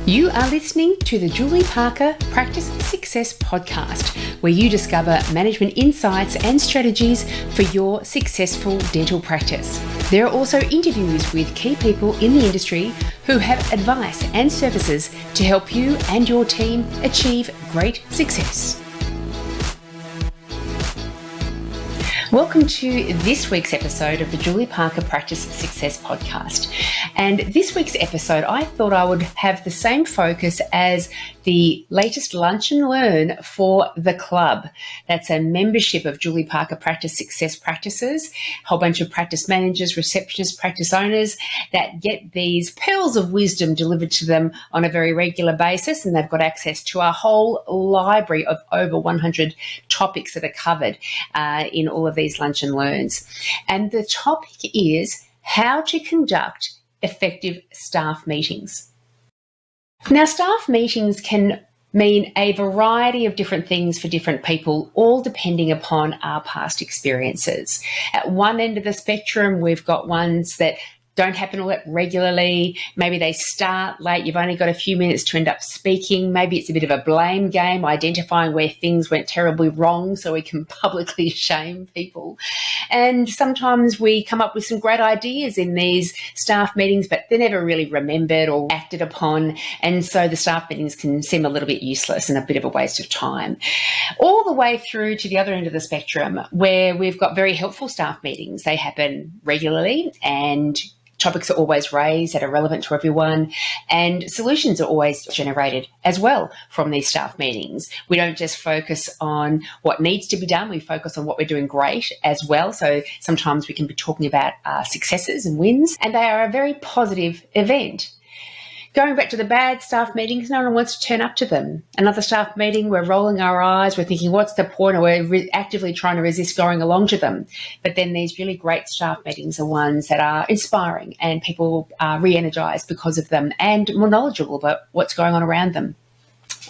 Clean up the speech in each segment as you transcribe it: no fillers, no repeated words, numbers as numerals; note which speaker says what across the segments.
Speaker 1: You are listening to the Julie Parker Practice Success Podcast, where you discover management insights and strategies for your successful dental practice. There are also interviews with key people in the industry who have advice and services to help you and your team achieve great success. Welcome to this week's episode of the Julie Parker Practice Success Podcast. And this week's episode, I thought I would have the same focus as the latest Lunch and Learn for the club. That's a membership of Julie Parker Practice Success Practices, a whole bunch of practice managers, receptionists, practice owners that get these pearls of wisdom delivered to them on a very regular basis. And they've got access to a whole library of over 100 topics that are covered in all of these Lunch and Learns. And the topic is how to conduct effective staff meetings. Now, staff meetings can mean a variety of different things for different people, all depending upon our past experiences. At one end of the spectrum, we've got ones that don't happen all that regularly. Maybe they start late. You've only got a few minutes to end up speaking. Maybe it's a bit of a blame game, identifying where things went terribly wrong so we can publicly shame people. And sometimes we come up with some great ideas in these staff meetings, but they're never really remembered or acted upon. And so the staff meetings can seem a little bit useless and a bit of a waste of time. All the way through to the other end of the spectrum, where we've got very helpful staff meetings. They happen regularly and topics are always raised that are relevant to everyone, and solutions are always generated as well from these staff meetings. We don't just focus on what needs to be done, we focus on what we're doing great as well. So sometimes we can be talking about successes and wins, and they are a very positive event. Going back to the bad staff meetings, no one wants to turn up to them. Another staff meeting, we're rolling our eyes, we're thinking, what's the point? Or we're actively trying to resist going along to them. But then these really great staff meetings are ones that are inspiring and people are re-energised because of them and more knowledgeable about what's going on around them.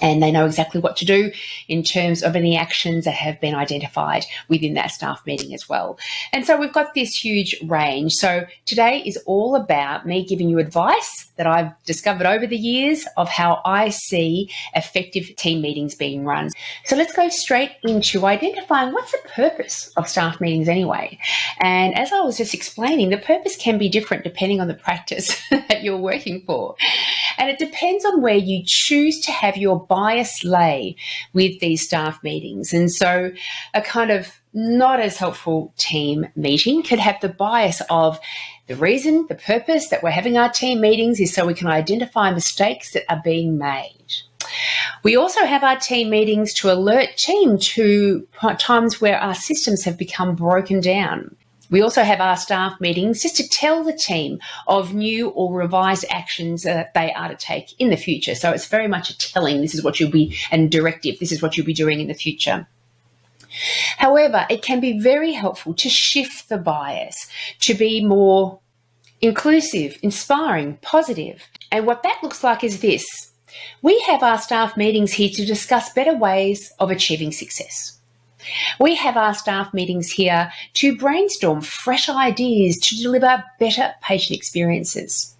Speaker 1: And they know exactly what to do in terms of any actions that have been identified within that staff meeting as well. And so we've got this huge range. So today is all about me giving you advice that I've discovered over the years of how I see effective team meetings being run. So let's go straight into identifying what's the purpose of staff meetings anyway. And as I was just explaining, the purpose can be different depending on the practice that you're working for. And it depends on where you choose to have your bias lay with these staff meetings. And so a kind of not as helpful team meeting could have the bias of the reason, the purpose that we're having our team meetings is so we can identify mistakes that are being made. We also have our team meetings to alert team to times where our systems have become broken down. We also have our staff meetings just to tell the team of new or revised actions that they are to take in the future. So it's very much a telling, this is what you'll be, and directive, this is what you'll be doing in the future. However, it can be very helpful to shift the bias, to be more inclusive, inspiring, positive. And what that looks like is this. We have our staff meetings here to discuss better ways of achieving success. We have our staff meetings here to brainstorm fresh ideas to deliver better patient experiences.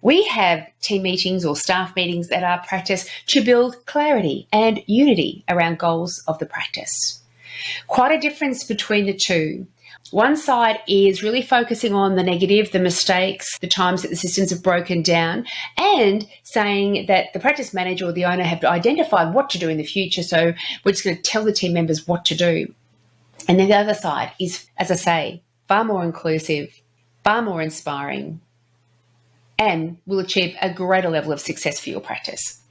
Speaker 1: We have team meetings or staff meetings at our practice to build clarity and unity around goals of the practice. Quite a difference between the two. One side is really focusing on the negative, the mistakes, the times that the systems have broken down, and saying that the practice manager or the owner have identified what to do in the future, so we're just going to tell the team members what to do. And then the other side is, as I say, far more inclusive, far more inspiring, and will achieve a greater level of success for your practice.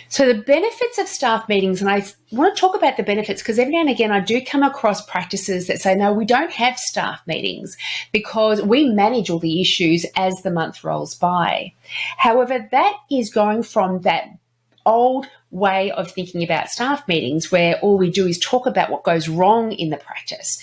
Speaker 1: So the benefits of staff meetings, and I want to talk about the benefits because every now and again I do come across practices that say, no, we don't have staff meetings because we manage all the issues as the month rolls by. However, that is going from that old way of thinking about staff meetings where all we do is talk about what goes wrong in the practice.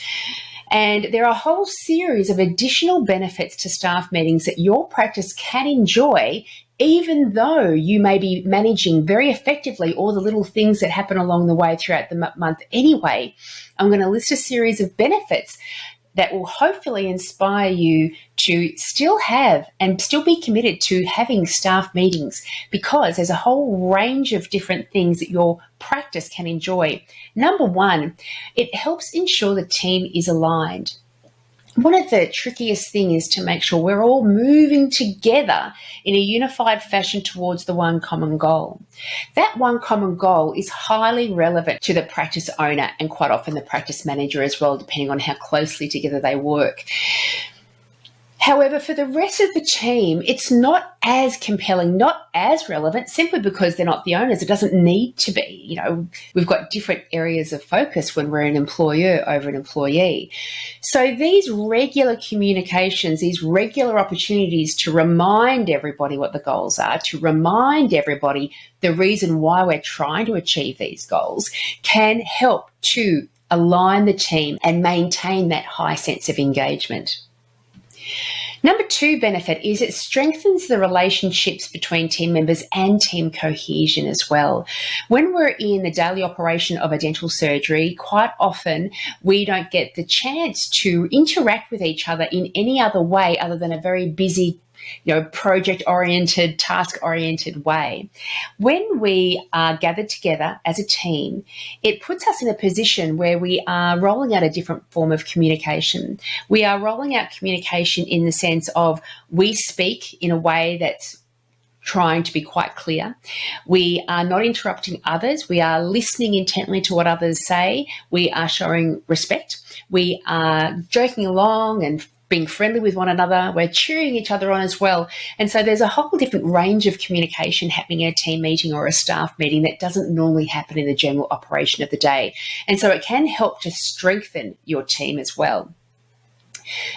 Speaker 1: And there are a whole series of additional benefits to staff meetings that your practice can enjoy even though you may be managing very effectively all the little things that happen along the way throughout the month anyway. I'm going to list a series of benefits that will hopefully inspire you to still have and still be committed to having staff meetings, because there's a whole range of different things that your practice can enjoy. Number one, it helps ensure the team is aligned. One of the trickiest things is to make sure we're all moving together in a unified fashion towards the one common goal. That one common goal is highly relevant to the practice owner and quite often the practice manager as well, depending on how closely together they work. However, for the rest of the team, it's not as compelling, not as relevant, simply because they're not the owners. It doesn't need to be. You know, we've got different areas of focus when we're an employer over an employee. So these regular communications, these regular opportunities to remind everybody what the goals are, to remind everybody the reason why we're trying to achieve these goals, can help to align the team and maintain that high sense of engagement. Number two benefit is it strengthens the relationships between team members and team cohesion as well. When we're in the daily operation of a dental surgery, quite often we don't get the chance to interact with each other in any other way other than a very busy, project-oriented, task-oriented way. When we are gathered together as a team, it puts us in a position where we are rolling out a different form of communication. We are rolling out communication in the sense of we speak in a way that's trying to be quite clear. We are not interrupting others. We are listening intently to what others say. We are showing respect. We are joking along and being friendly with one another. We're cheering each other on as well. And so there's a whole different range of communication happening in a team meeting or a staff meeting that doesn't normally happen in the general operation of the day. And so it can help to strengthen your team as well.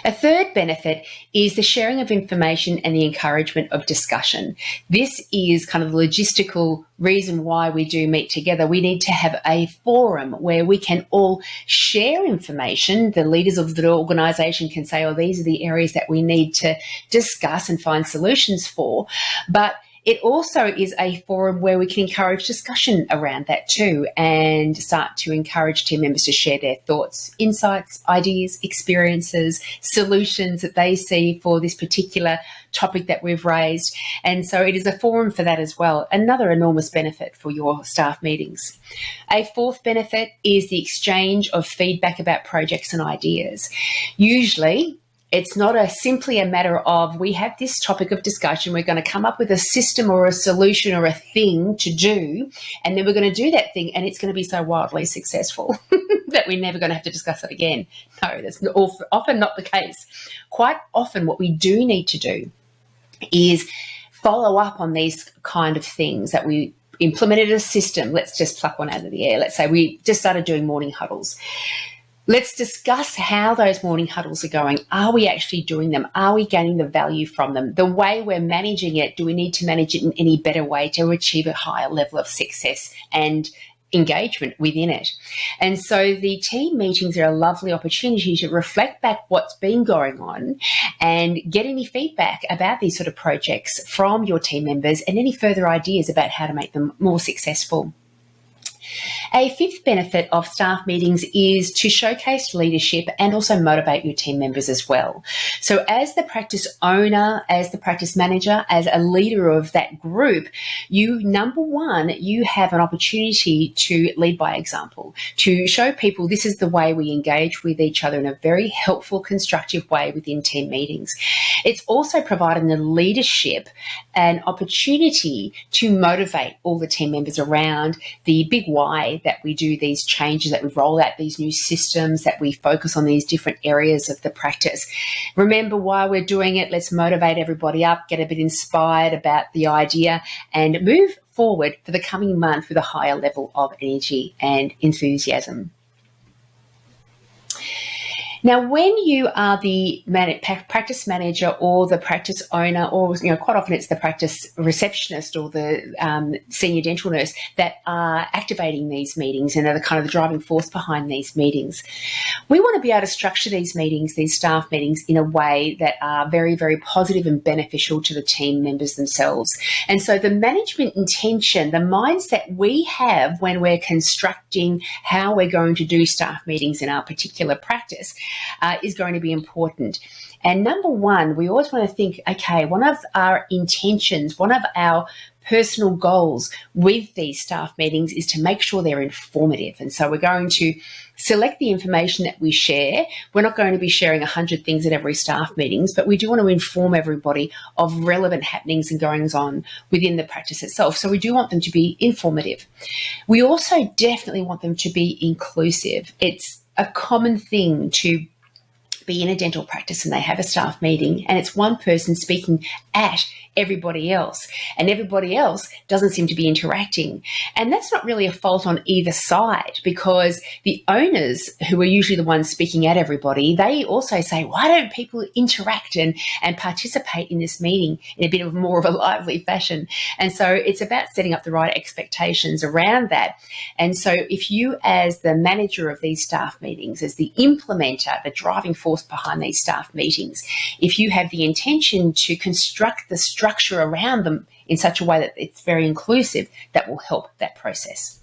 Speaker 1: A third benefit is the sharing of information and the encouragement of discussion. This is kind of the logistical reason why we do meet together. We need to have a forum where we can all share information. The leaders of the organisation can say, oh, these are the areas that we need to discuss and find solutions for. But it also is a forum where we can encourage discussion around that too and start to encourage team members to share their thoughts, insights, ideas, experiences, solutions that they see for this particular topic that we've raised. And so it is a forum for that as well. Another enormous benefit for your staff meetings. A fourth benefit is the exchange of feedback about projects and ideas. Usually, it's not simply a matter of we have this topic of discussion, we're going to come up with a system or a solution or a thing to do, and then we're going to do that thing and it's going to be so wildly successful that we're never going to have to discuss it again. No, that's often not the case. Quite often what we do need to do is follow up on these kind of things that we implemented a system. Let's just pluck one out of the air. Let's say we just started doing morning huddles. Let's discuss how those morning huddles are going. Are we actually doing them? Are we gaining the value from them? The way we're managing it, do we need to manage it in any better way to achieve a higher level of success and engagement within it? And so the team meetings are a lovely opportunity to reflect back what's been going on and get any feedback about these sort of projects from your team members and any further ideas about how to make them more successful. A fifth benefit of staff meetings is to showcase leadership and also motivate your team members as well. So as the practice owner, as the practice manager, as a leader of that group, number one, you have an opportunity to lead by example, to show people this is the way we engage with each other in a very helpful, constructive way within team meetings. It's also providing the leadership an opportunity to motivate all the team members around the big why that we do these changes, that we roll out these new systems, that we focus on these different areas of the practice. Remember why we're doing it. Let's motivate everybody up, get a bit inspired about the idea and move forward for the coming month with a higher level of energy and enthusiasm. Now, when you are the practice manager or the practice owner, or quite often it's the practice receptionist or the senior dental nurse that are activating these meetings and are the kind of the driving force behind these meetings, we want to be able to structure these meetings, these staff meetings, in a way that are very, very positive and beneficial to the team members themselves. And so the management intention, the mindset we have when we're constructing how we're going to do staff meetings in our particular practice, is going to be important. And number one, we always want to think, okay, one of our intentions, one of our personal goals with these staff meetings is to make sure they're informative. And so we're going to select the information that we share. We're not going to be sharing 100 things at every staff meetings, but we do want to inform everybody of relevant happenings and goings on within the practice itself. So we do want them to be informative. We also definitely want them to be inclusive. It's a common thing to be in a dental practice and they have a staff meeting and it's one person speaking at everybody else and everybody else doesn't seem to be interacting. And that's not really a fault on either side, because the owners, who are usually the ones speaking at everybody, they also say, why don't people interact and participate in this meeting in a bit of more of a lively fashion? And so it's about setting up the right expectations around that. And so if you, as the manager of these staff meetings, as the implementer, the driving force behind these staff meetings, if you have the intention to construct the structure around them in such a way that it's very inclusive, that will help that process.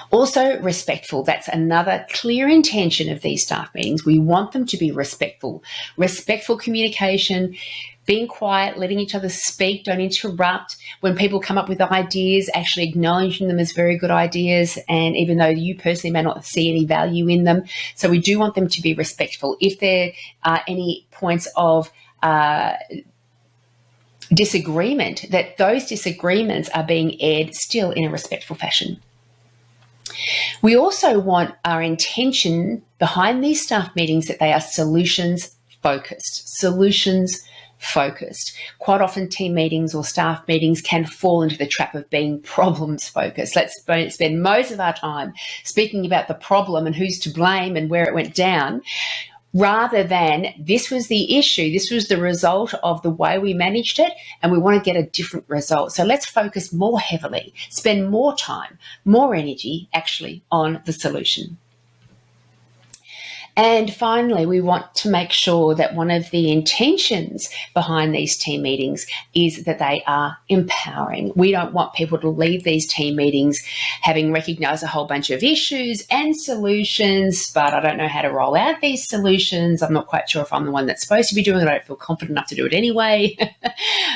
Speaker 1: Also, respectful. That's another clear intention of these staff meetings. We want them to be respectful. Respectful communication, being quiet, letting each other speak, don't interrupt. When people come up with ideas, actually acknowledging them as very good ideas, and even though you personally may not see any value in them. So we do want them to be respectful. If there are any points of disagreement, that those disagreements are being aired still in a respectful fashion. We also want our intention behind these staff meetings that they are solutions focused. Quite often team meetings or staff meetings can fall into the trap of being problems focused. Let's spend most of our time speaking about the problem and who's to blame and where it went down, rather than this was the issue, this was the result of the way we managed it, and we want to get a different result. So let's focus more heavily, spend more time, more energy actually on the solution. And finally, we want to make sure that one of the intentions behind these team meetings is that they are empowering. We don't want people to leave these team meetings having recognised a whole bunch of issues and solutions, but I don't know how to roll out these solutions. I'm not quite sure if I'm the one that's supposed to be doing it. I don't feel confident enough to do it anyway.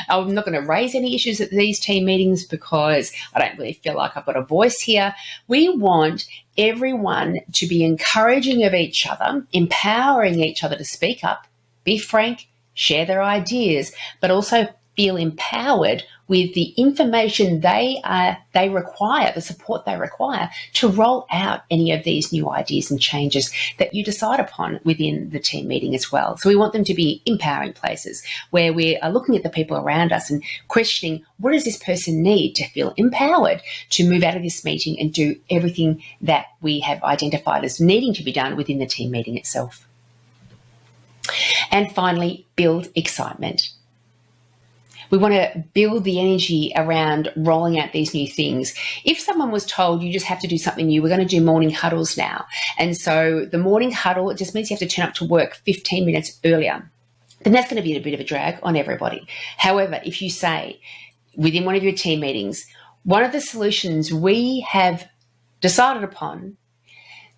Speaker 1: I'm not going to raise any issues at these team meetings because I don't really feel like I've got a voice here. We want everyone to be encouraging of each other, empowering each other to speak up, be frank, share their ideas, but also feel empowered with the information they require, the support they require to roll out any of these new ideas and changes that you decide upon within the team meeting as well. So we want them to be empowering places where we are looking at the people around us and questioning, what does this person need to feel empowered to move out of this meeting and do everything that we have identified as needing to be done within the team meeting itself. And finally, build excitement. We want to build the energy around rolling out these new things. If someone was told you just have to do something new, we're going to do morning huddles now. And so the morning huddle, it just means you have to turn up to work 15 minutes earlier. Then that's going to be a bit of a drag on everybody. However, if you say within one of your team meetings, one of the solutions we have decided upon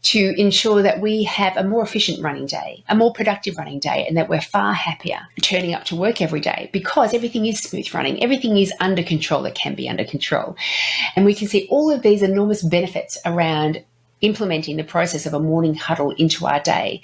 Speaker 1: to ensure that we have a more efficient running day, a more productive running day, and that we're far happier turning up to work every day because everything is smooth running, everything is under control that can be under control. And we can see all of these enormous benefits around implementing the process of a morning huddle into our day.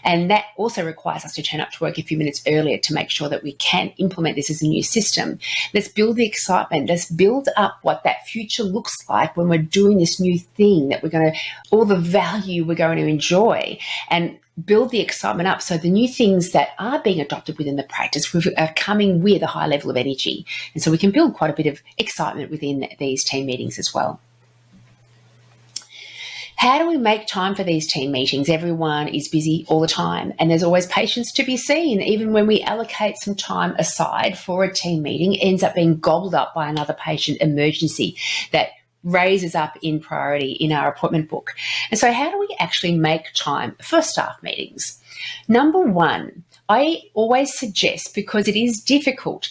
Speaker 1: And that also requires us to turn up to work a few minutes earlier to make sure that we can implement this as a new system. Let's build the excitement. Let's build up what that future looks like when we're doing this new thing that we're going to, all the value we're going to enjoy, and build the excitement up so the new things that are being adopted within the practice are coming with a high level of energy. And so we can build quite a bit of excitement within these team meetings as well. How do we make time for these team meetings? Everyone is busy all the time, and there's always patients to be seen. Even when we allocate some time aside for a team meeting, it ends up being gobbled up by another patient emergency that raises up in priority in our appointment book. And so how do we actually make time for staff meetings? Number one, I always suggest, because it is difficult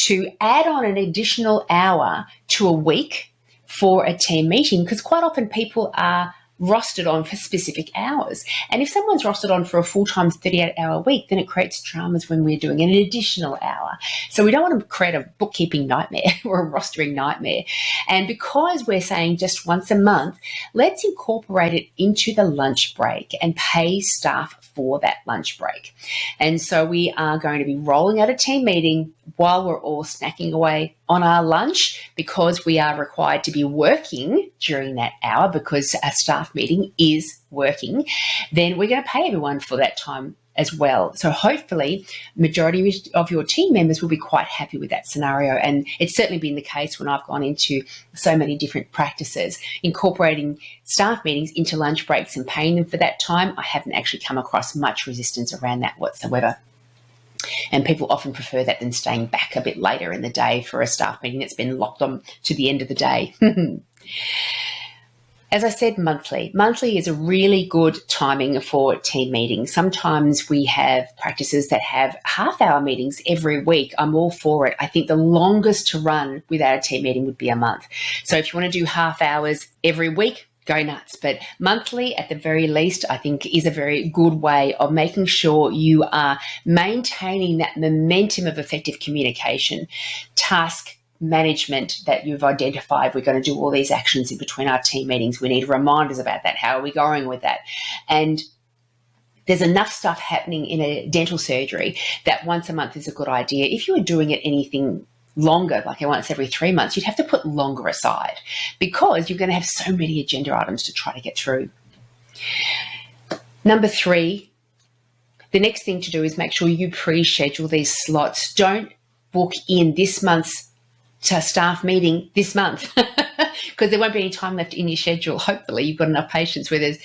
Speaker 1: to add on an additional hour to a week for a team meeting, because quite often people are rostered on for specific hours. And if someone's rostered on for a full-time 38-hour week, then it creates dramas when we're doing an additional hour. So we don't want to create a bookkeeping nightmare or a rostering nightmare. And because we're saying just once a month, let's incorporate it into the lunch break and pay staff for that lunch break. And so we are going to be rolling out a team meeting while we're all snacking away on our lunch, because we are required to be working during that hour because a staff meeting is working. Then we're going to pay everyone for that time as well. So hopefully majority of your team members will be quite happy with that scenario. And it's certainly been the case when I've gone into so many different practices. Incorporating staff meetings into lunch breaks and paying them for that time, I haven't actually come across much resistance around that whatsoever. And people often prefer that than staying back a bit later in the day for a staff meeting that's been locked on to the end of the day. As I said, monthly. Monthly is a really good timing for team meetings. Sometimes we have practices that have half-hour meetings every week. I'm all for it. I think the longest to run without a team meeting would be a month. So if you want to do half hours every week, go nuts. But monthly, at the very least, I think is a very good way of making sure you are maintaining that momentum of effective communication, task management that you've identified. We're going to do all these actions in between our team meetings. We need reminders about that. How are we going with that? And there's enough stuff happening in a dental surgery that once a month is a good idea. If you were doing it anything longer, like once every 3 months, you'd have to put longer aside because you're going to have so many agenda items to try to get through. Number 3, the next thing to do is make sure you pre-schedule these slots. Don't book in this month's staff meeting this month because there won't be any time left in your schedule. Hopefully you've got enough patients where there's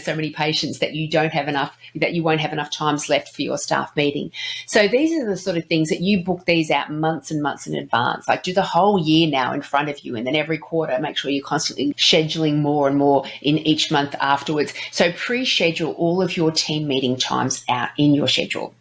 Speaker 1: so many patients that you won't have enough times left for your staff meeting. So these are the sort of things that you book these out months and months in advance. Like do the whole year now in front of you, and then every quarter make sure you're constantly scheduling more and more in each month afterwards. So pre-schedule all of your team meeting times out in your schedule.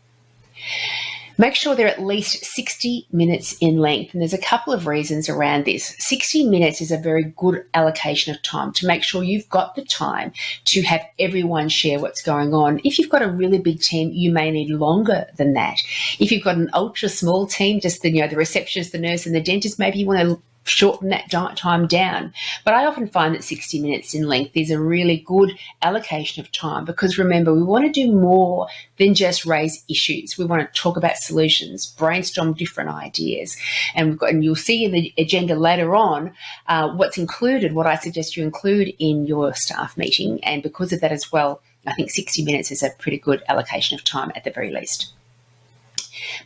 Speaker 1: Make sure they're at least 60 minutes in length. And there's a couple of reasons around this. 60 minutes is a very good allocation of time to make sure you've got the time to have everyone share what's going on. If you've got a really big team, you may need longer than that. If you've got an ultra small team, just the receptionist, the nurse and the dentist, maybe you want to shorten that time down. But I often find that 60 minutes in length is a really good allocation of time because remember, we want to do more than just raise issues. We want to talk about solutions, brainstorm different ideas. And you'll see in the agenda later on what's included, what I suggest you include in your staff meeting. And because of that as well, I think 60 minutes is a pretty good allocation of time at the very least.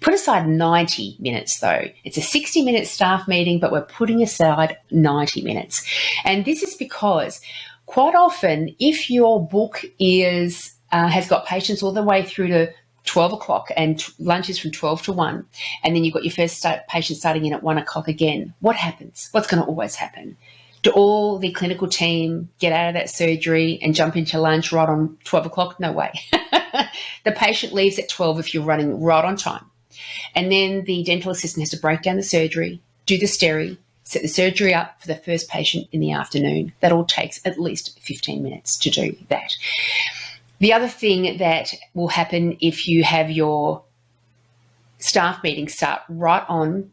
Speaker 1: Put aside 90 minutes though. It's a 60-minute staff meeting, but we're putting aside 90 minutes. And this is because quite often if your book has got patients all the way through to 12 o'clock and lunch is from 12 to 1, and then you've got your first patient starting in at 1 o'clock again, what happens? What's going to always happen? Do all the clinical team get out of that surgery and jump into lunch right on 12 o'clock? No way. The patient leaves at 12 if you're running right on time. And then the dental assistant has to break down the surgery, do the steri, set the surgery up for the first patient in the afternoon. That all takes at least 15 minutes to do that. The other thing that will happen if you have your staff meeting start right on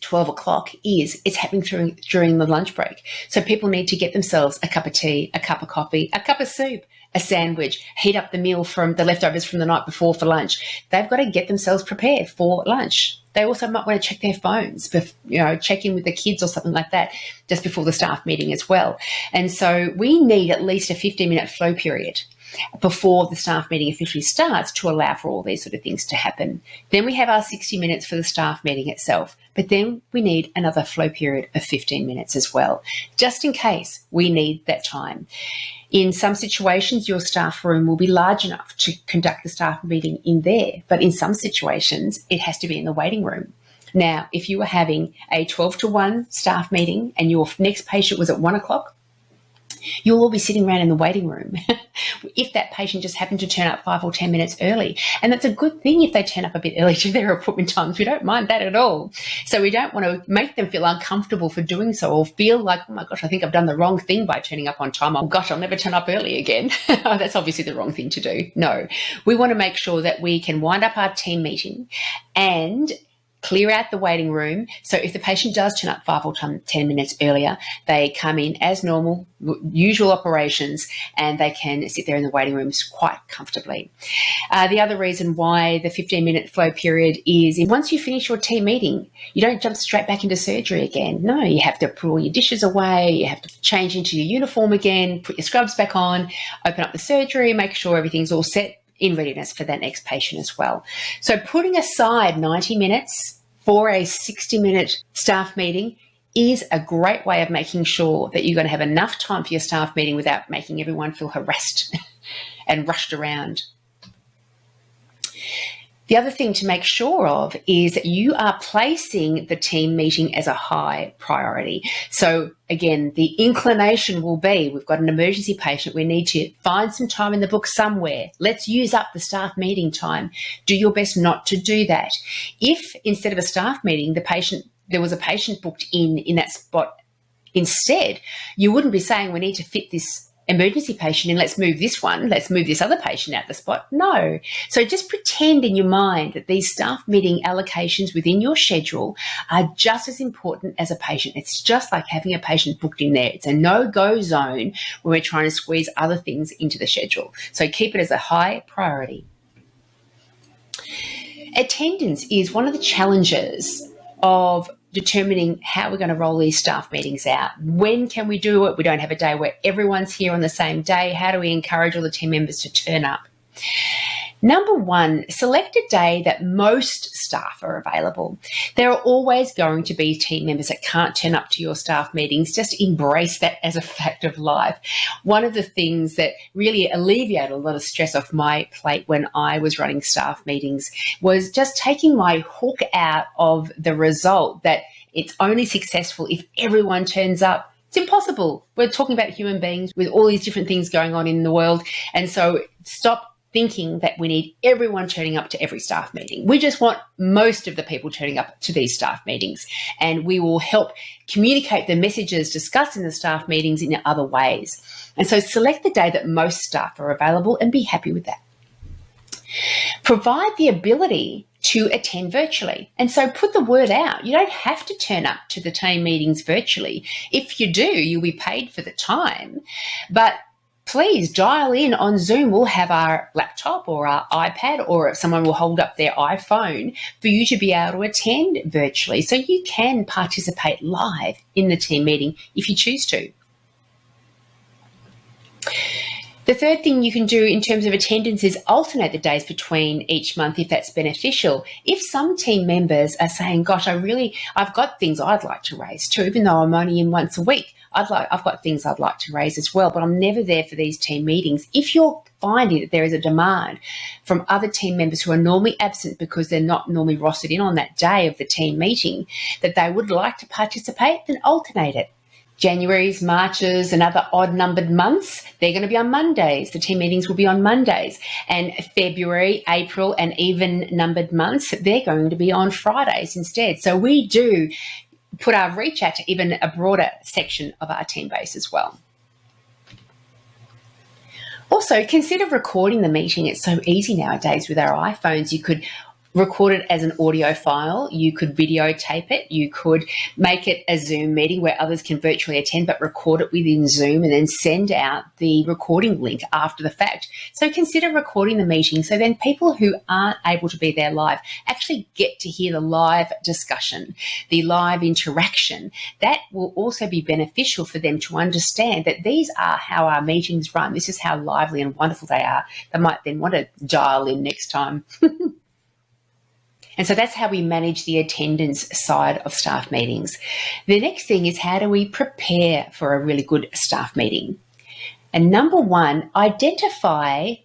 Speaker 1: 12 o'clock is it's happening during the lunch break. So people need to get themselves a cup of tea, a cup of coffee, a cup of soup, a sandwich, heat up the meal from the leftovers from the night before for lunch. They've got to get themselves prepared for lunch. They also might want to check their phones, check in with the kids or something like that just before the staff meeting as well. And so we need at least a 15-minute flow period before the staff meeting officially starts to allow for all these sort of things to happen. Then we have our 60 minutes for the staff meeting itself, but then we need another flow period of 15 minutes as well, just in case we need that time. In some situations, your staff room will be large enough to conduct the staff meeting in there, but in some situations, it has to be in the waiting room. Now, if you were having a 12 to 1 staff meeting and your next patient was at 1 o'clock, You'll all be sitting around in the waiting room if that patient just happened to turn up 5 or 10 minutes early. And that's a good thing if they turn up a bit early to their appointment times. We don't mind that at all. So we don't want to make them feel uncomfortable for doing so or feel like, oh my gosh, I think I've done the wrong thing by turning up on time. Oh gosh, I'll never turn up early again. That's obviously the wrong thing to do. No, we want to make sure that we can wind up our team meeting and clear out the waiting room. So if the patient does turn up 5 or 10 minutes earlier, they come in as normal, usual operations, and they can sit there in the waiting rooms quite comfortably. The other reason why the 15-minute flow period is once you finish your team meeting, you don't jump straight back into surgery again. No, you have to put all your dishes away, you have to change into your uniform again, put your scrubs back on, open up the surgery, make sure everything's all set in readiness for that next patient as well. So putting aside 90 minutes for a 60-minute staff meeting is a great way of making sure that you're going to have enough time for your staff meeting without making everyone feel harassed and rushed around. The other thing to make sure of is that you are placing the team meeting as a high priority. So again, the inclination will be, we've got an emergency patient, we need to find some time in the book somewhere. Let's use up the staff meeting time. Do your best not to do that. If instead of a staff meeting, there was a patient booked in that spot instead, you wouldn't be saying we need to fit this emergency patient in, let's move this other patient out the spot. No. So just pretend in your mind that these staff meeting allocations within your schedule are just as important as a patient. It's just like having a patient booked in there. It's a no-go zone when we're trying to squeeze other things into the schedule. So keep it as a high priority. Attendance is one of the challenges of determining how we're going to roll these staff meetings out. When can we do it? We don't have a day where everyone's here on the same day. How do we encourage all the team members to turn up? Number one, select a day that most staff are available. There are always going to be team members that can't turn up to your staff meetings. Just embrace that as a fact of life. One of the things that really alleviated a lot of stress off my plate when I was running staff meetings was just taking my hook out of the result that it's only successful if everyone turns up. It's impossible. We're talking about human beings with all these different things going on in the world. And so stop thinking that we need everyone turning up to every staff meeting. We just want most of the people turning up to these staff meetings, and we will help communicate the messages discussed in the staff meetings in other ways. And so select the day that most staff are available and be happy with that. Provide the ability to attend virtually. And so put the word out. You don't have to turn up to the team meetings virtually. If you do, you'll be paid for the time. But please dial in on Zoom. We'll have our laptop or our iPad, or if someone will hold up their iPhone for you to be able to attend virtually. So you can participate live in the team meeting if you choose to. The third thing you can do in terms of attendance is alternate the days between each month if that's beneficial. If some team members are saying, gosh, I've got things I'd like to raise too, even though I'm only in once a week, I've got things I'd like to raise as well, but I'm never there for these team meetings. If you're finding that there is a demand from other team members who are normally absent because they're not normally rostered in on that day of the team meeting, that they would like to participate, then alternate it. January's, March's and other odd-numbered months, they're going to be on Mondays. The team meetings will be on Mondays. And February, April and even-numbered months, they're going to be on Fridays instead. So we do put our reach out to even a broader section of our team base as well. Also, consider recording the meeting. It's so easy nowadays with our iPhones. You could record it as an audio file, you could videotape it, you could make it a Zoom meeting where others can virtually attend, but record it within Zoom and then send out the recording link after the fact. So consider recording the meeting so then people who aren't able to be there live actually get to hear the live discussion, the live interaction. That will also be beneficial for them to understand that these are how our meetings run. This is how lively and wonderful they are. They might then want to dial in next time. And so that's how we manage the attendance side of staff meetings. The next thing is, how do we prepare for a really good staff meeting? And number one, identify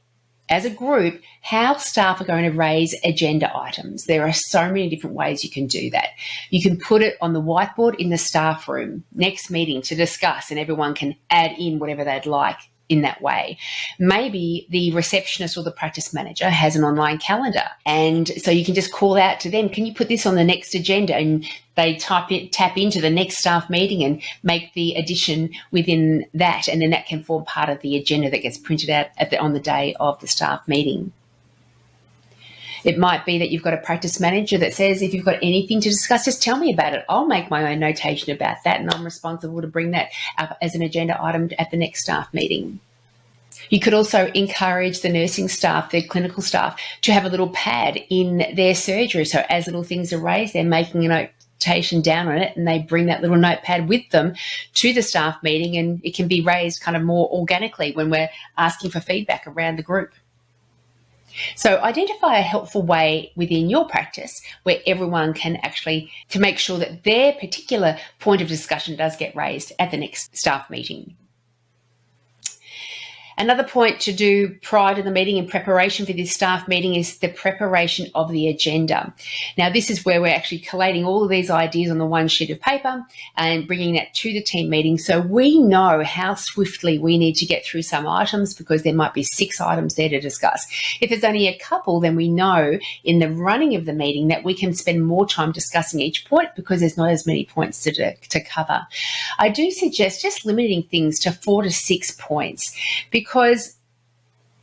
Speaker 1: as a group, how staff are going to raise agenda items. There are so many different ways you can do that. You can put it on the whiteboard in the staff room, next meeting to discuss, and everyone can add in whatever they'd like in that way. Maybe the receptionist or the practice manager has an online calendar, and so you can just call out to them, can you put this on the next agenda? And they tap into the next staff meeting and make the addition within that, and then that can form part of the agenda that gets printed out on the day of the staff meeting. It might be that you've got a practice manager that says, if you've got anything to discuss, just tell me about it. I'll make my own notation about that, and I'm responsible to bring that up as an agenda item at the next staff meeting. You could also encourage the nursing staff, their clinical staff, to have a little pad in their surgery. So as little things are raised, they're making a notation down on it, and they bring that little notepad with them to the staff meeting, and it can be raised kind of more organically when we're asking for feedback around the group. So identify a helpful way within your practice where everyone can actually, to make sure that their particular point of discussion does get raised at the next staff meeting. Another point to do prior to the meeting in preparation for this staff meeting is the preparation of the agenda. Now, this is where we're actually collating all of these ideas on the one sheet of paper and bringing that to the team meeting, so we know how swiftly we need to get through some items, because there might be 6 items there to discuss. If there's only a couple, then we know in the running of the meeting that we can spend more time discussing each point because there's not as many points to cover. I do suggest just limiting things to 4 to 6 points, because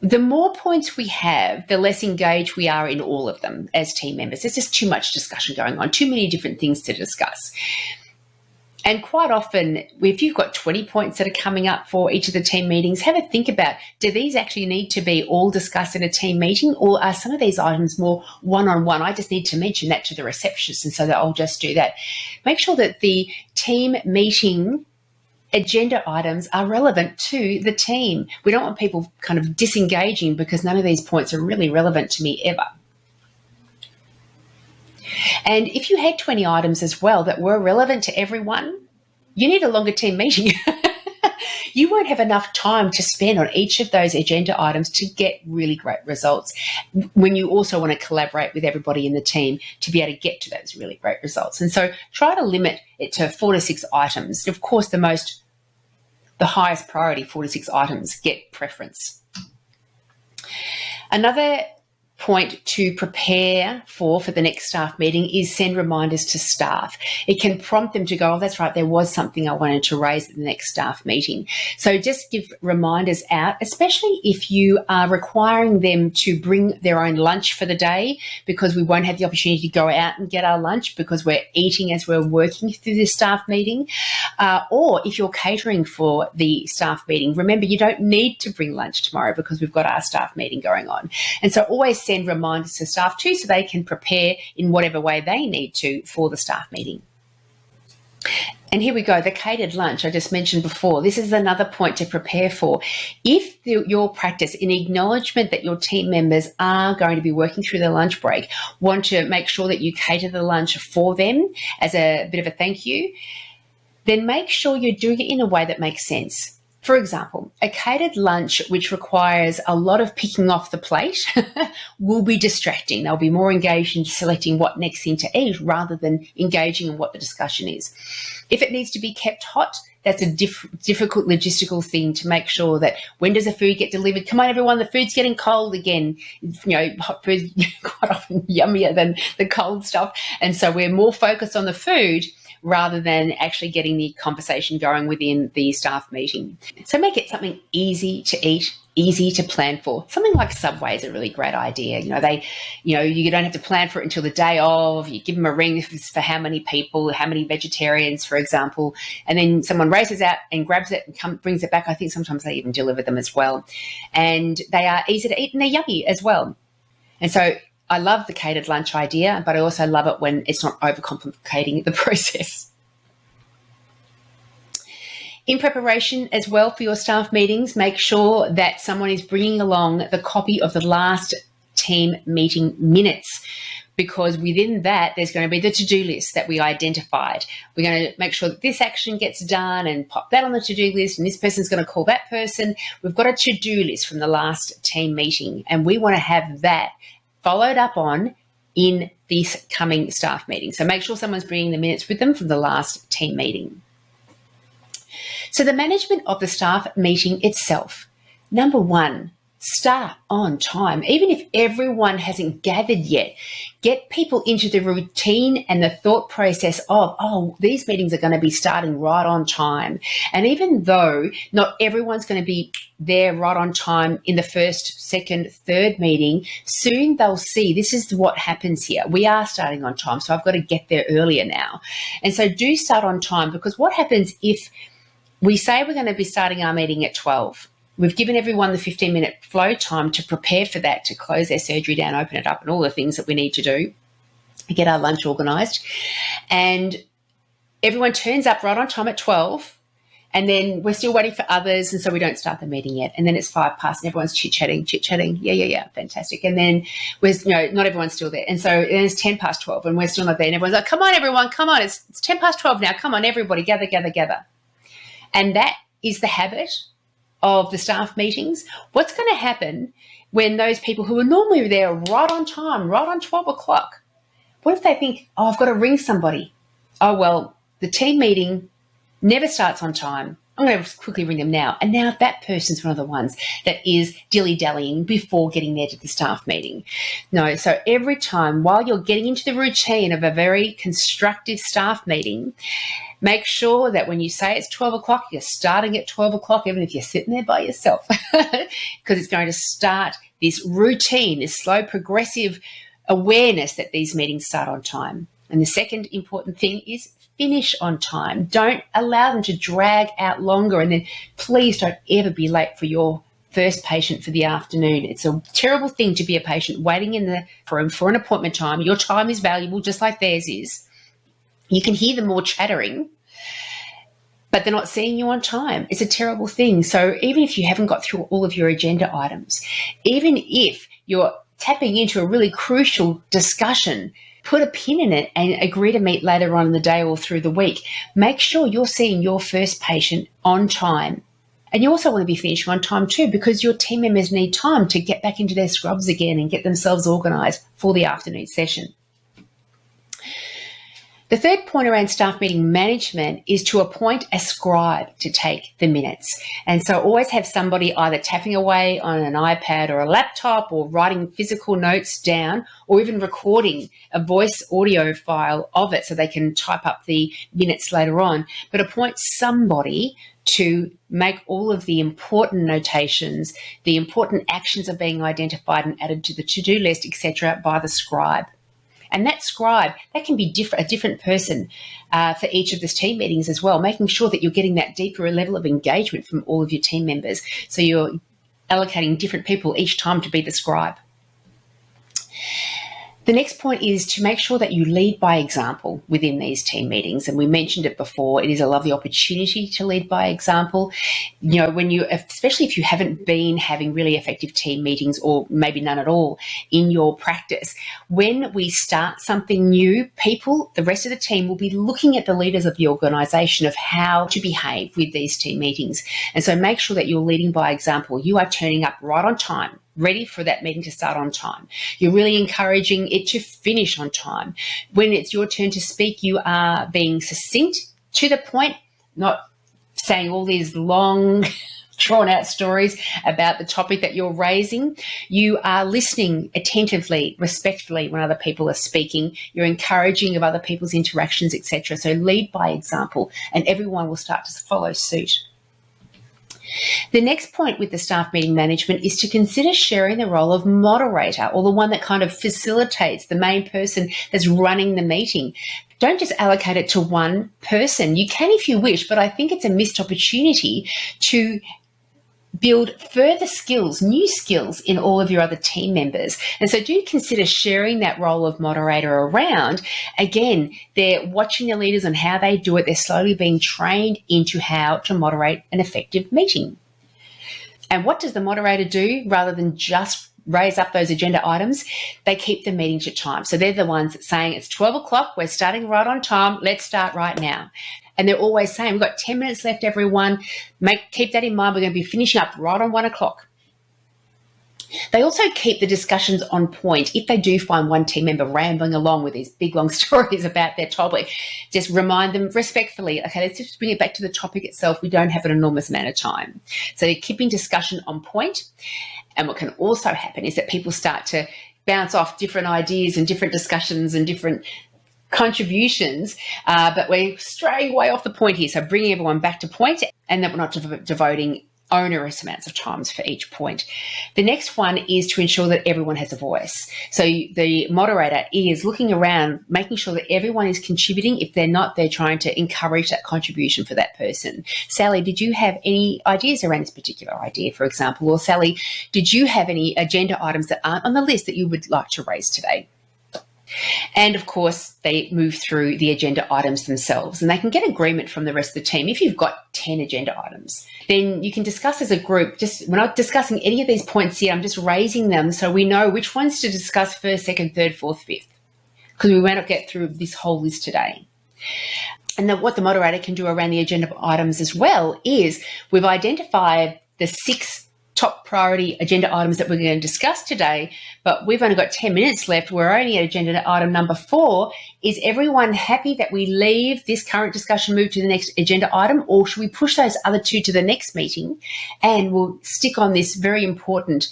Speaker 1: the more points we have, the less engaged we are in all of them as team members. There's just too much discussion going on, too many different things to discuss. And quite often, if you've got 20 points that are coming up for each of the team meetings, have a think about, do these actually need to be all discussed in a team meeting, or are some of these items more one-on-one? I just need to mention that to the receptionist, and so that I'll just do that. Make sure that the team meeting agenda items are relevant to the team. We don't want people kind of disengaging because none of these points are really relevant to me ever. And if you had 20 items as well that were relevant to everyone, you need a longer team meeting. You won't have enough time to spend on each of those agenda items to get really great results, when you also want to collaborate with everybody in the team to be able to get to those really great results. And so try to limit it to 4 to 6 items. Of course, the highest priority 4 to 6 items get preference. Another point to prepare for the next staff meeting is send reminders to staff. It can prompt them to go, oh, that's right, there was something I wanted to raise at the next staff meeting. So just give reminders out, especially if you are requiring them to bring their own lunch for the day, because we won't have the opportunity to go out and get our lunch because we're eating as we're working through this staff meeting. Or if you're catering for the staff meeting, remember you don't need to bring lunch tomorrow because we've got our staff meeting going on. And so always send reminders to staff too, so they can prepare in whatever way they need to for the staff meeting. And here we go, the catered lunch I just mentioned before. This is another point to prepare for. If your practice, in acknowledgement that your team members are going to be working through their lunch break, want to make sure that you cater the lunch for them as a bit of a thank you, then make sure you're doing it in a way that makes sense. For example, a catered lunch which requires a lot of picking off the plate will be distracting. They'll be more engaged in selecting what next thing to eat rather than engaging in what the discussion is. If it needs to be kept hot, that's a difficult logistical thing to make sure that when does the food get delivered? Come on, everyone, the food's getting cold again. Hot food's quite often yummier than the cold stuff. And so we're more focused on the food rather than actually getting the conversation going within the staff meeting. So make it something easy to eat, easy to plan for. Something like Subway is a really great idea. You don't have to plan for it until the day of. You give them a ring for how many people, how many vegetarians, for example, and then someone races out and grabs it and brings it back. I think sometimes they even deliver them as well. And they are easy to eat and they're yummy as well. And so I love the catered lunch idea, but I also love it when it's not overcomplicating the process. In preparation as well for your staff meetings, make sure that someone is bringing along the copy of the last team meeting minutes. because within that, there's going to be the to-do list that we identified. We're going to make sure that this action gets done and pop that on the to-do list, and this person's going to call that person. We've got a to-do list from the last team meeting, and we want to have that followed up on in this coming staff meeting. So make sure someone's bringing the minutes with them from the last team meeting. So the management of the staff meeting itself. Number one, start on time. Even if everyone hasn't gathered yet, get people into the routine and the thought process of, oh, these meetings are going to be starting right on time. And even though not everyone's going to be there right on time in the first, second, third meeting, soon they'll see this is what happens here. We are starting on time, so I've got to get there earlier now. And so do start on time, because what happens if we say we're going to be starting our meeting at 12? We've given everyone the 15-minute flow time to prepare for that, to close their surgery down, open it up, and all the things that we need to do, get our lunch organised. And everyone turns up right on time at 12, and then we're still waiting for others, and so we don't start the meeting yet. And then it's 5 past, and everyone's chit-chatting. Yeah, fantastic. And then not everyone's still there. And so it's 10 past 12, and we're still not there. And everyone's like, come on, everyone, come on. It's 10 past 12 now. Come on, everybody, gather. And that is the habit of the staff meetings. What's going to happen when those people who are normally there right on time, right on 12 o'clock, what if they think, oh, I've got to ring somebody? Oh, well, the team meeting never starts on time. I'm going to quickly ring them now. And now that person's one of the ones that is dilly-dallying before getting there to the staff meeting. No, so every time while you're getting into the routine of a very constructive staff meeting, make sure that when you say it's 12 o'clock, you're starting at 12 o'clock, even if you're sitting there by yourself, because it's going to start this routine, this slow, progressive awareness that these meetings start on time. And the second important thing is finish on time. Don't allow them to drag out longer, and then please don't ever be late for your first patient for the afternoon. It's a terrible thing to be a patient waiting in the room for an appointment time. Your time is valuable, just like theirs is. You can hear them all chattering, but they're not seeing you on time. It's a terrible thing. So even if you haven't got through all of your agenda items, even if you're tapping into a really crucial discussion, put a pin in it and agree to meet later on in the day or through the week. Make sure you're seeing your first patient on time. And you also want to be finishing on time too, because your team members need time to get back into their scrubs again and get themselves organised for the afternoon session. The third point around staff meeting management is to appoint a scribe to take the minutes. And so always have somebody either tapping away on an iPad or a laptop, or writing physical notes down, or even recording a voice audio file of it so they can type up the minutes later on. But appoint somebody to make all of the important notations, the important actions are being identified and added to the to-do list, etc., by the scribe. And that scribe, that can be a different person for each of the team meetings as well, making sure that you're getting that deeper level of engagement from all of your team members. So you're allocating different people each time to be the scribe. The next point is to make sure that you lead by example within these team meetings. And we mentioned it before, it is a lovely opportunity to lead by example. You know, especially if you haven't been having really effective team meetings, or maybe none at all in your practice, when we start something new, the rest of the team will be looking at the leaders of the organisation of how to behave with these team meetings. And so make sure that you're leading by example. You are turning up right on time, ready for that meeting to start on time. You're really encouraging it to finish on time. When it's your turn to speak, you are being succinct, to the point, not saying all these long, drawn-out stories about the topic that you're raising. You are listening attentively, respectfully when other people are speaking. You're encouraging of other people's interactions, etc. So lead by example, and everyone will start to follow suit. The next point with the staff meeting management is to consider sharing the role of moderator, or the one that kind of facilitates, the main person that's running the meeting. Don't just allocate it to one person. You can if you wish, but I think it's a missed opportunity to build further skills, new skills in all of your other team members. And so do consider sharing that role of moderator around. Again, they're watching the leaders on how they do it. They're slowly being trained into how to moderate an effective meeting. And what does the moderator do rather than just raise up those agenda items, they keep the meeting to time. So they're the ones that saying it's 12 o'clock, we're starting right on time, let's start right now. And they're always saying, we've got 10 minutes left, everyone. Keep that in mind. We're going to be finishing up right on 1 o'clock. They also keep the discussions on point. If they do find one team member rambling along with these big, long stories about their topic, just remind them respectfully, okay, let's just bring it back to the topic itself. We don't have an enormous amount of time. So they're keeping discussion on point. And what can also happen is that people start to bounce off different ideas and different discussions and different contributions, but we're straying way off the point here. So bringing everyone back to point, and that we're not devoting onerous amounts of times for each point. The next one is to ensure that everyone has a voice. So the moderator is looking around, making sure that everyone is contributing. If they're not, they're trying to encourage that contribution for that person. Sally, did you have any ideas around this particular idea, for example? Or Sally, did you have any agenda items that aren't on the list that you would like to raise today? And of course, they move through the agenda items themselves, and they can get agreement from the rest of the team. If you've got 10 agenda items, then you can discuss as a group. We're not discussing any of these points here. I'm just raising them so we know which ones to discuss first, second, third, fourth, fifth, because we may not get through this whole list today. And what the moderator can do around the agenda items as well is we've identified the 6 top priority agenda items that we're going to discuss today, but we've only got 10 minutes left. We're only at agenda item number 4. Is everyone happy that we leave this current discussion, move to the next agenda item, or should we push those other 2 to the next meeting and we'll stick on this very important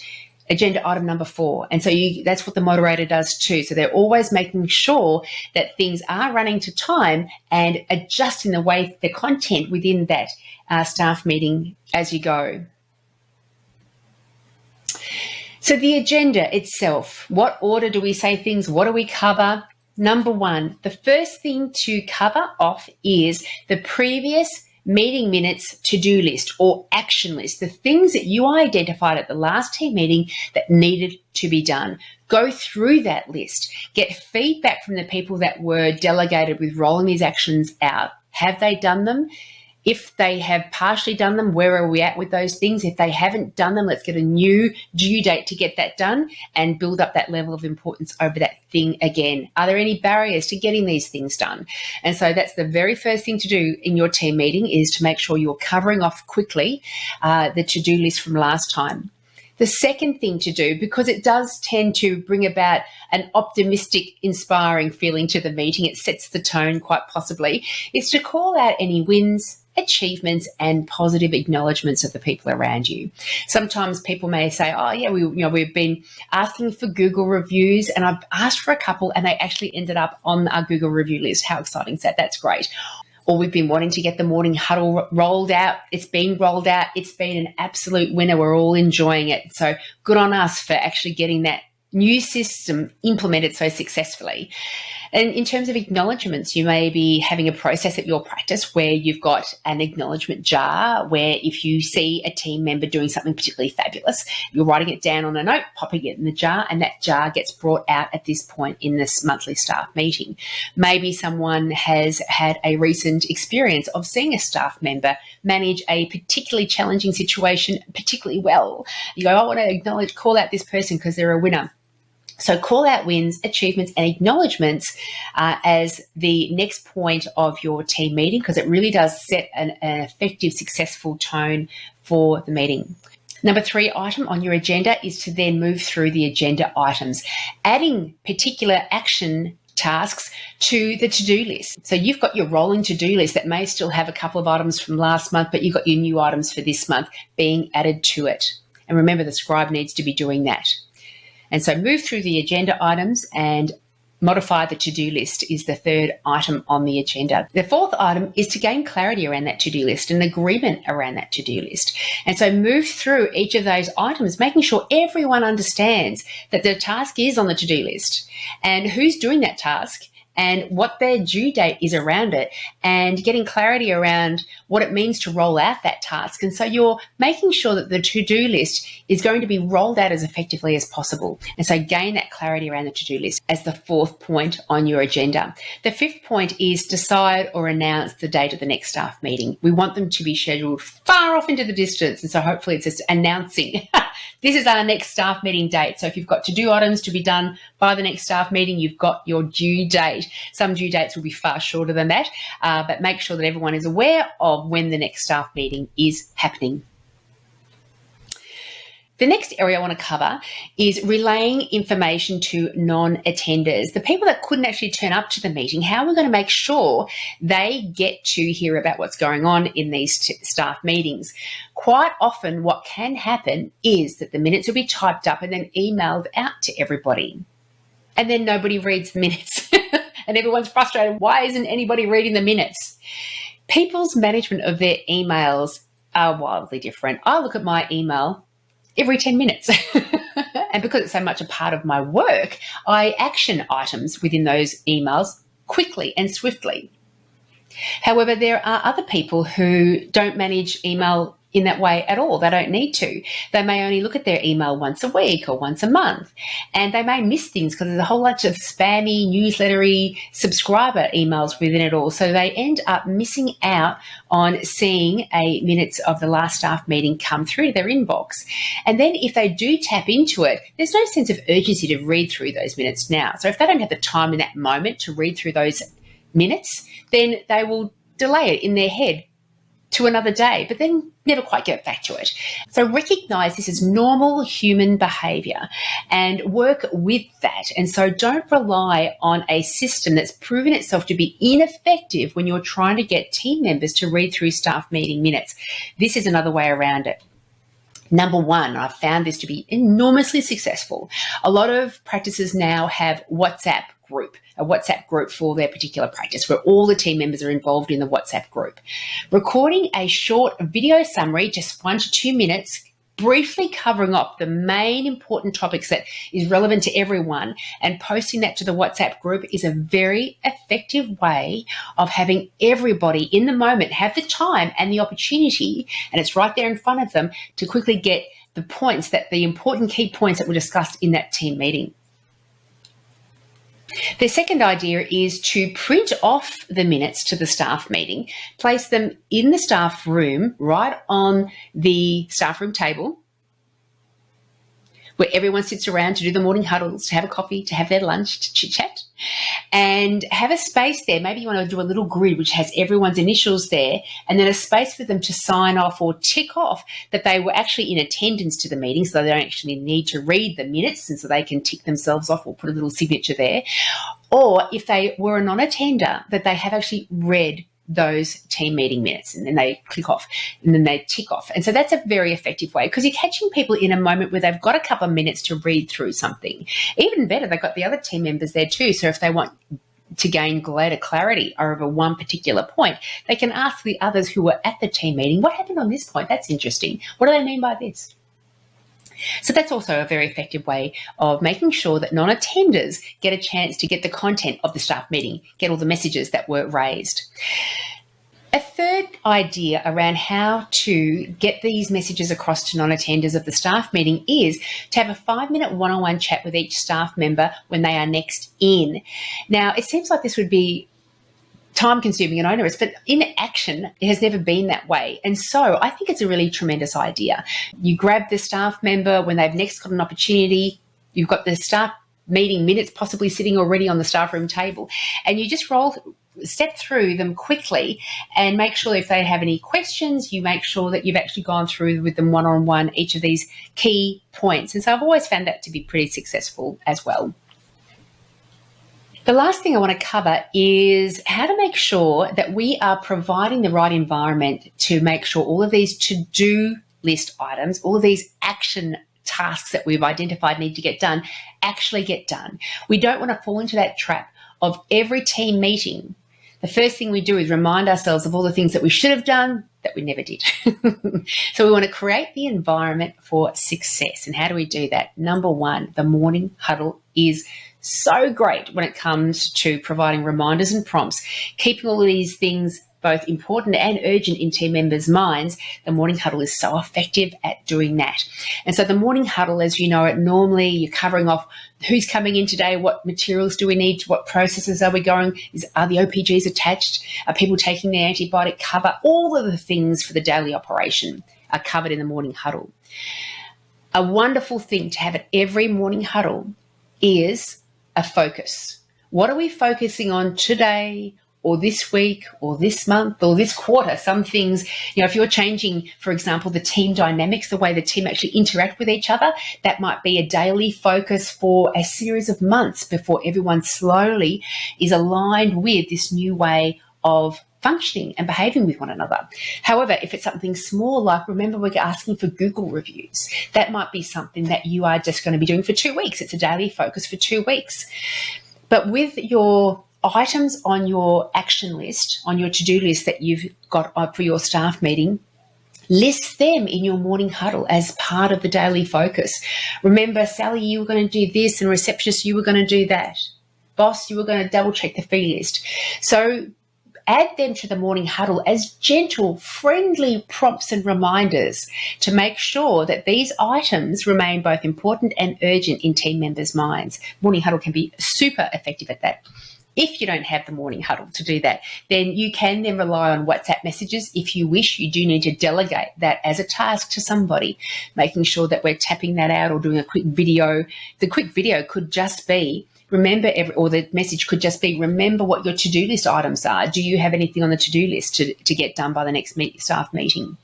Speaker 1: agenda item number 4? And so that's what the moderator does too. So they're always making sure that things are running to time and adjusting the content within that staff meeting as you go. So the agenda itself, what order do we say things? What do we cover? Number 1, the first thing to cover off is the previous meeting minutes to-do list or action list, the things that you identified at the last team meeting that needed to be done. Go through that list. Get feedback from the people that were delegated with rolling these actions out. Have they done them? If they have partially done them, where are we at with those things? If they haven't done them, let's get a new due date to get that done and build up that level of importance over that thing again. Are there any barriers to getting these things done? And so that's the very first thing to do in your team meeting, is to make sure you're covering off quickly the to-do list from last time. The second thing to do, because it does tend to bring about an optimistic, inspiring feeling to the meeting, it sets the tone quite possibly, is to call out any wins, achievements and positive acknowledgements of the people around you. Sometimes people may say, oh yeah, we've been asking for Google reviews and I've asked for a couple and they actually ended up on our Google review list. How exciting is that? That's great. Or we've been wanting to get the morning huddle rolled out. It's been rolled out. It's been an absolute winner. We're all enjoying it. So good on us for actually getting that new system implemented so successfully. And in terms of acknowledgements, you may be having a process at your practice where you've got an acknowledgement jar where if you see a team member doing something particularly fabulous, you're writing it down on a note, popping it in the jar, and that jar gets brought out at this point in this monthly staff meeting. Maybe someone has had a recent experience of seeing a staff member manage a particularly challenging situation particularly well. You go, I want to call out this person because they're a winner. So call out wins, achievements and acknowledgements as the next point of your team meeting, because it really does set an effective, successful tone for the meeting. Number 3 item on your agenda is to then move through the agenda items, adding particular action tasks to the to-do list. So you've got your rolling to-do list that may still have a couple of items from last month, but you've got your new items for this month being added to it. And remember, the scribe needs to be doing that. And so move through the agenda items and modify the to-do list is the 3rd item on the agenda. The 4th item is to gain clarity around that to-do list and agreement around that to-do list. And so move through each of those items, making sure everyone understands that the task is on the to-do list and who's doing that task and what their due date is around it, and getting clarity around what it means to roll out that task. And so you're making sure that the to-do list is going to be rolled out as effectively as possible. And so gain that clarity around the to-do list as the fourth point on your agenda. The fifth point is decide or announce the date of the next staff meeting. We want them to be scheduled far off into the distance. And so hopefully it's just announcing this is our next staff meeting date. So if you've got to-do items to be done by the next staff meeting, you've got your due date. Some due dates will be far shorter than that, but make sure that everyone is aware of when the next staff meeting is happening. The next area I want to cover is relaying information to non-attenders, the people that couldn't actually turn up to the meeting. How we're going to make sure they get to hear about what's going on in these staff meetings. Quite often what can happen is that the minutes will be typed up and then emailed out to everybody. And then nobody reads the minutes and everyone's frustrated. Why isn't anybody reading the minutes? People's management of their emails are wildly different. I look at my email every 10 minutes. And because it's so much a part of my work, I action items within those emails quickly and swiftly. However, there are other people who don't manage email in that way at all. They don't need to. They may only look at their email once a week or once a month, and they may miss things because there's a whole bunch of spammy, newslettery, subscriber emails within it all. So they end up missing out on seeing a minutes of the last staff meeting come through their inbox. And then if they do tap into it, there's no sense of urgency to read through those minutes now. So if they don't have the time in that moment to read through those minutes, then they will delay it in their head to another day, but then never quite get back to it. So recognize this as normal human behavior and work with that. And so don't rely on a system that's proven itself to be ineffective when you're trying to get team members to read through staff meeting minutes. This is another way around it. Number one, I've found this to be enormously successful. A lot of practices now have a WhatsApp group for their particular practice where all the team members are involved in the WhatsApp group. Recording a short video summary, just 1 to 2 minutes, briefly covering off the main important topics that is relevant to everyone and posting that to the WhatsApp group is a very effective way of having everybody in the moment have the time and the opportunity, and it's right there in front of them, to quickly get the important key points that were discussed in that team meeting. The second idea is to print off the minutes to the staff meeting, place them in the staff room, right on the staff room table, where everyone sits around to do the morning huddles, to have a coffee, to have their lunch, to chit-chat, and have a space there. Maybe you want to do a little grid which has everyone's initials there, and then a space for them to sign off or tick off that they were actually in attendance to the meeting, so they don't actually need to read the minutes, and so they can tick themselves off or put a little signature there. Or if they were a non-attender, that they have actually read those team meeting minutes, and then they click off and then they tick off. And so that's a very effective way, because you're catching people in a moment where they've got a couple of minutes to read through something. Even better, they've got the other team members there too. So if they want to gain greater clarity over one particular point, they can ask the others who were at the team meeting, what happened on this point? That's interesting. What do they mean by this? So that's also a very effective way of making sure that non-attenders get a chance to get the content of the staff meeting, get all the messages that were raised. A third idea around how to get these messages across to non-attenders of the staff meeting is to have a 5-minute one-on-one chat with each staff member when they are next in. Now, it seems like this would be time-consuming and onerous, but in action, it has never been that way. And so I think it's a really tremendous idea. You grab the staff member when they've next got an opportunity, you've got the staff meeting minutes possibly sitting already on the staff room table, and you just step through them quickly and make sure if they have any questions, you make sure that you've actually gone through with them one-on-one each of these key points. And so I've always found that to be pretty successful as well. The last thing I want to cover is how to make sure that we are providing the right environment to make sure all of these to-do list items, all of these action tasks that we've identified need to get done, actually get done. We don't want to fall into that trap of every team meeting. The first thing we do is remind ourselves of all the things that we should have done that we never did. So we want to create the environment for success. And how do we do that? Number one, the morning huddle is so great when it comes to providing reminders and prompts, keeping all of these things both important and urgent in team members' minds. The morning huddle is so effective at doing that. And so the morning huddle, as you know it, normally you're covering off who's coming in today, what materials do we need, what processes are we going, are the OPGs attached, are people taking their antibiotic cover, all of the things for the daily operation are covered in the morning huddle. A wonderful thing to have at every morning huddle is a focus. What are we focusing on today, or this week, or this month, or this quarter? Some things, if you're changing, for example, the team dynamics, the way the team actually interact with each other, that might be a daily focus for a series of months before everyone slowly is aligned with this new way of functioning and behaving with one another. However, if it's something small, like remember we're asking for Google reviews, that might be something that you are just going to be doing for 2 weeks. It's a daily focus for 2 weeks. But with your items on your action list, on your to-do list that you've got for your staff meeting, list them in your morning huddle as part of the daily focus. Remember, Sally, you were going to do this, and receptionist, you were going to do that. Boss, you were going to double check the fee list. So add them to the morning huddle as gentle, friendly prompts and reminders to make sure that these items remain both important and urgent in team members' minds. Morning huddle can be super effective at that. If you don't have the morning huddle to do that, then you can then rely on WhatsApp messages. If you wish, you do need to delegate that as a task to somebody, making sure that we're tapping that out or doing a quick video. The quick video could just be, or the message could just be, remember what your to-do list items are. Do you have anything on the to-do list to get done by the next staff meeting?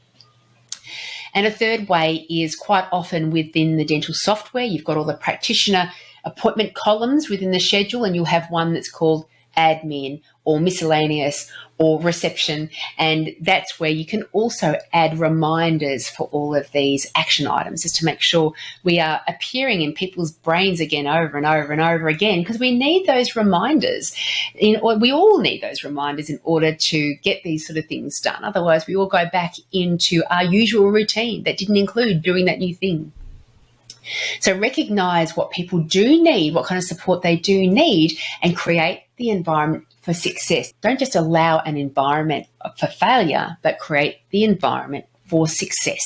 Speaker 1: And a third way is quite often within the dental software, you've got all the practitioner appointment columns within the schedule, and you'll have one that's called admin or miscellaneous or reception, and that's where you can also add reminders for all of these action items, just to make sure we are appearing in people's brains again over and over and over again, because we need those reminders. We all need those reminders in order to get these sort of things done. Otherwise, we all go back into our usual routine that didn't include doing that new thing. So recognise what people do need, what kind of support they do need, and create the environment for success. Don't just allow an environment for failure, but create the environment for success.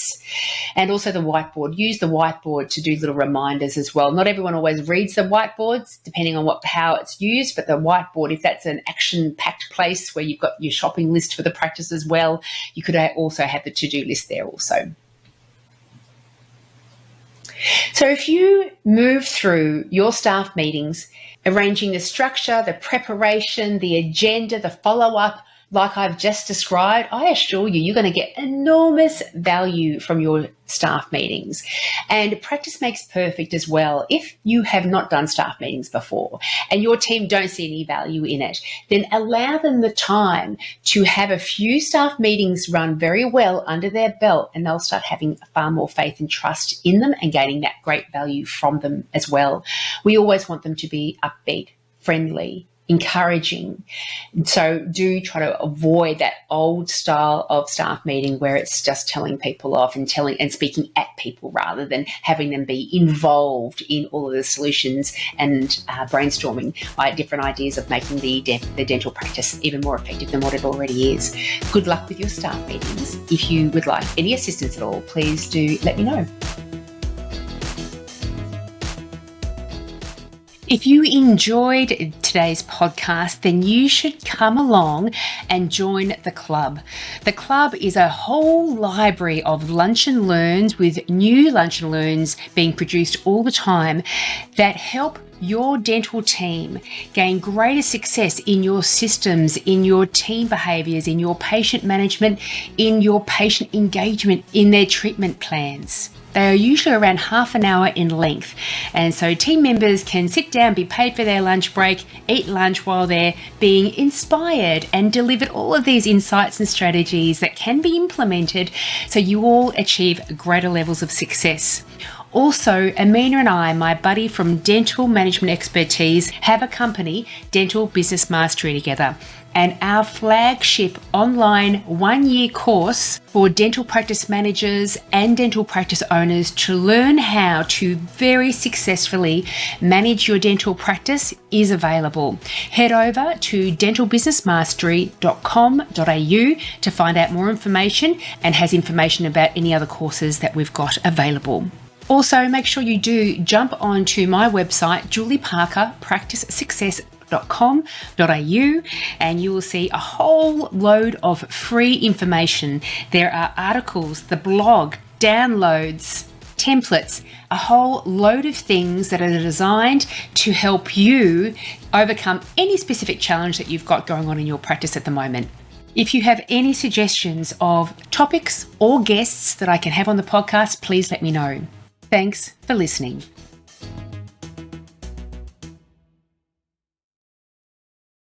Speaker 1: And also the whiteboard. Use the whiteboard to do little reminders as well. Not everyone always reads the whiteboards, depending on how it's used, but the whiteboard, if that's an action-packed place where you've got your shopping list for the practice as well, you could also have the to-do list there also. So if you move through your staff meetings, arranging the structure, the preparation, the agenda, the follow-up, like I've just described, I assure you, you're going to get enormous value from your staff meetings. And practice makes perfect as well. If you have not done staff meetings before and your team don't see any value in it, then allow them the time to have a few staff meetings run very well under their belt, and they'll start having far more faith and trust in them and gaining that great value from them as well. We always want them to be upbeat, friendly, encouraging. So do try to avoid that old style of staff meeting where it's just telling people off and speaking at people rather than having them be involved in all of the solutions and brainstorming different ideas of making the dental practice even more effective than what it already is. Good luck with your staff meetings. If you would like any assistance at all, please do let me know. If you enjoyed today's podcast, then you should come along and join the club. The club is a whole library of lunch and learns with new lunch and learns being produced all the time that help your dental team gain greater success in your systems, in your team behaviours, in your patient management, in your patient engagement, in their treatment plans. They are usually around half an hour in length, and so team members can sit down, be paid for their lunch break, eat lunch while they're being inspired and delivered all of these insights and strategies that can be implemented so you all achieve greater levels of success. Also, Amina and I, my buddy from Dental Management Expertise, have a company, Dental Business Mastery, together. and our flagship online 1-year course for dental practice managers and dental practice owners to learn how to very successfully manage your dental practice is available. Head over to dentalbusinessmastery.com.au to find out more information, and has information about any other courses that we've got available. Also, make sure you do jump onto my website, julieparkerpracticesuccess.com.au, and you will see a whole load of free information. There are articles, the blog, downloads, templates, a whole load of things that are designed to help you overcome any specific challenge that you've got going on in your practice at the moment. If you have any suggestions of topics or guests that I can have on the podcast, please let me know. Thanks for listening.